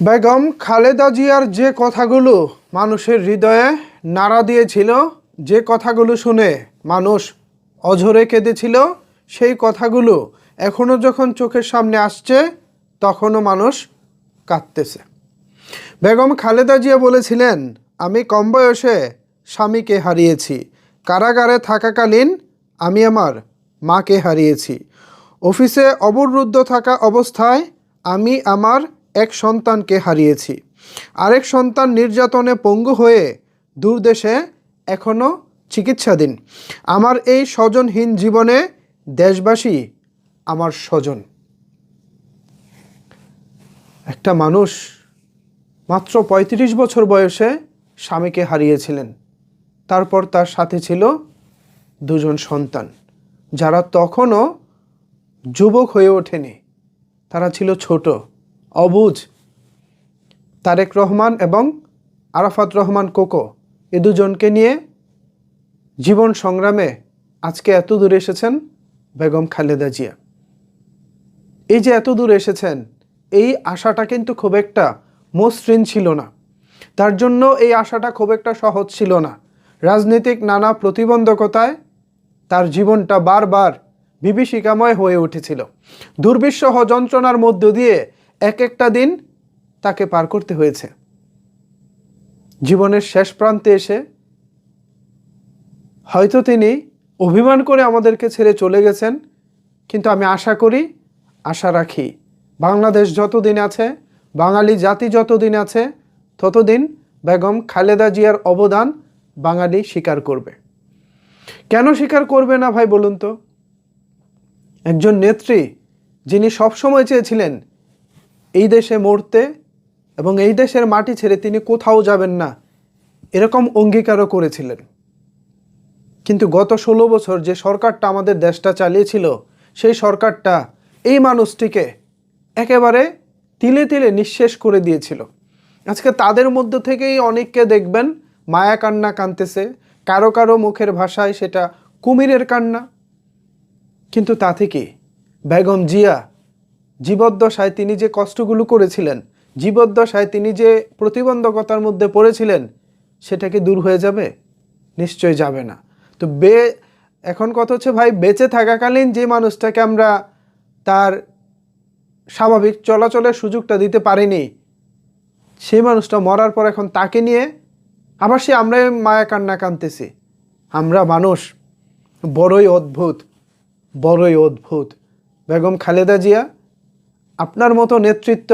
বেগম খালেদা জিয়ার যে কথাগুলো মানুষের হৃদয়ে নাড়া দিয়েছিল, যে কথাগুলো শুনে মানুষ অঝরে কেঁদেছিল, সেই কথাগুলো এখনও যখন চোখের সামনে আসছে তখনও মানুষ কাঁদতেছে। বেগম খালেদা জিয়া বলেছিলেন, আমি কম বয়সে স্বামীকে হারিয়েছি, কারাগারে থাকাকালীন আমি আমার মাকে হারিয়েছি, অফিসে অবরুদ্ধ থাকা অবস্থায় আমি আমার এক সন্তানকে হারিয়েছি, আরেক সন্তান নির্যাতনে পঙ্গু হয়ে দূরদেশে এখনও চিকিৎসাধীন। আমার এই স্বজনহীন জীবনে দেশবাসী আমার স্বজন। একটা মানুষ মাত্র ৩৫ বছর বয়সে স্বামীকে হারিয়েছিলেন, তারপর তার সাথে ছিল দুজন সন্তান, যারা তখনও যুবক হয়ে ওঠেনি, তারা ছিল ছোট, অবুঝ। তারেক রহমান এবং আরাফাত রহমান কোকো, এ দুজনকে নিয়ে জীবন সংগ্রামে আজকে এত দূর এসেছেন বেগম খালেদা জিয়া। এই যে এত দূর এসেছেন, এই আশাটা কিন্তু খুব একটা মসৃণ ছিল না, তার জন্য এই আশাটা খুব একটা সহজ ছিল না। রাজনৈতিক নানা প্রতিবন্ধকতায় তার জীবনটা বারবার বিভীষিকাময় হয়ে উঠেছিল। দুর্বিষহ যন্ত্রণার মধ্য দিয়ে এক একটা দিন তাকে পার করতে হয়েছে। জীবনের শেষ প্রান্তে এসে হয়তো তিনি অভিমান করে আমাদেরকে ছেড়ে চলে গেছেন, কিন্তু আমি আশা করি, আশা রাখি, বাংলাদেশ যতদিন আছে, বাঙালি জাতি যতদিন আছে, ততদিন বেগম খালেদা জিয়ার অবদান বাঙালি স্বীকার করবে। কেন স্বীকার করবে না ভাই বলুন তো? একজন নেত্রী যিনি সবসময় চেয়েছিলেন এই দেশে মরতে এবং এই দেশের মাটি ছেড়ে তিনি কোথাও যাবেন না, এরকম অঙ্গীকারও করেছিলেন। কিন্তু গত 16 বছর যে সরকারটা আমাদের দেশটা চালিয়েছিল, সেই সরকারটা এই মানুষটিকে একেবারে তিলে তিলে নিঃশেষ করে দিয়েছিল। আজকে তাদের মধ্য থেকেই অনেককে দেখবেন মায়া কান্না কাঁদতেছে, কারো কারো মুখের ভাষায় সেটা কুমিরের কান্না। কিন্তু তা থেকে বেগম জিয়া জীবদ্দশায় তিনি যে কষ্টগুলো করেছিলেন, জীবদ্দশায় তিনি যে প্রতিবন্ধকতার মধ্যে পড়েছিলেন, সেটা কি দূর হয়ে যাবে? নিশ্চয় যাবে না। তো এখন কথা হচ্ছে ভাই, বেঁচে থাকাকালীন যে মানুষটাকে আমরা তার স্বাভাবিক চলাচলের সুযোগটা দিতে পারিনি, সেই মানুষটা মরার পর এখন তাকে নিয়ে আবার আমরা মায়া কান্না কাঁদতেছি। আমরা মানুষ বড়ই অদ্ভুত, বড়ই অদ্ভুত। বেগম খালেদা জিয়া, আপনার মতো নেতৃত্ব,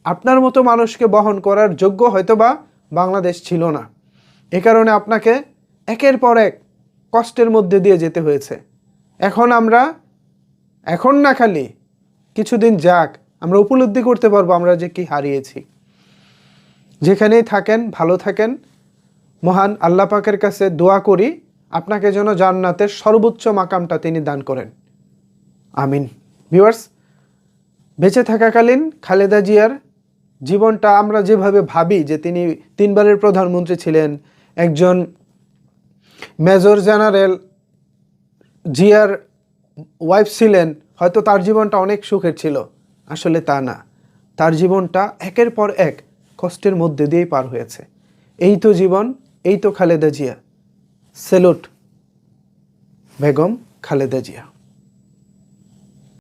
আপনার মতো মানুষকে বহন করার যোগ্য হয়তোবা বাংলাদেশ ছিল না। এ কারণে আপনাকে একের পর এক কষ্টের মধ্যে দিয়ে যেতে হয়েছে। এখন না খালি কিছুদিন যাক, আমরা উপলব্ধি করতে পারবো আমরা যে কি হারিয়েছি। যেখানেই থাকেন ভালো থাকেন। মহান আল্লাহ পাকের কাছে দোয়া করি আপনাকে যেন জান্নাতের সর্বোচ্চ মাকামটা তিনি দান করেন, আমিন। ভিউয়ার্স, বেঁচে থাকাকালীন খালেদা জিয়ার জীবনটা আমরা যেভাবে ভাবি যে তিনি 3 বারের প্রধানমন্ত্রী ছিলেন, একজন মেজর জেনারেল জিয়ার ওয়াইফ ছিলেন, হয়তো তার জীবনটা অনেক সুখের ছিল, আসলে তা না। তার জীবনটা একের পর এক কষ্টের মধ্যে দিয়েই পার হয়েছে। এই তো জীবন, এই তো খালেদা জিয়া। স্যালুট বেগম খালেদা জিয়া।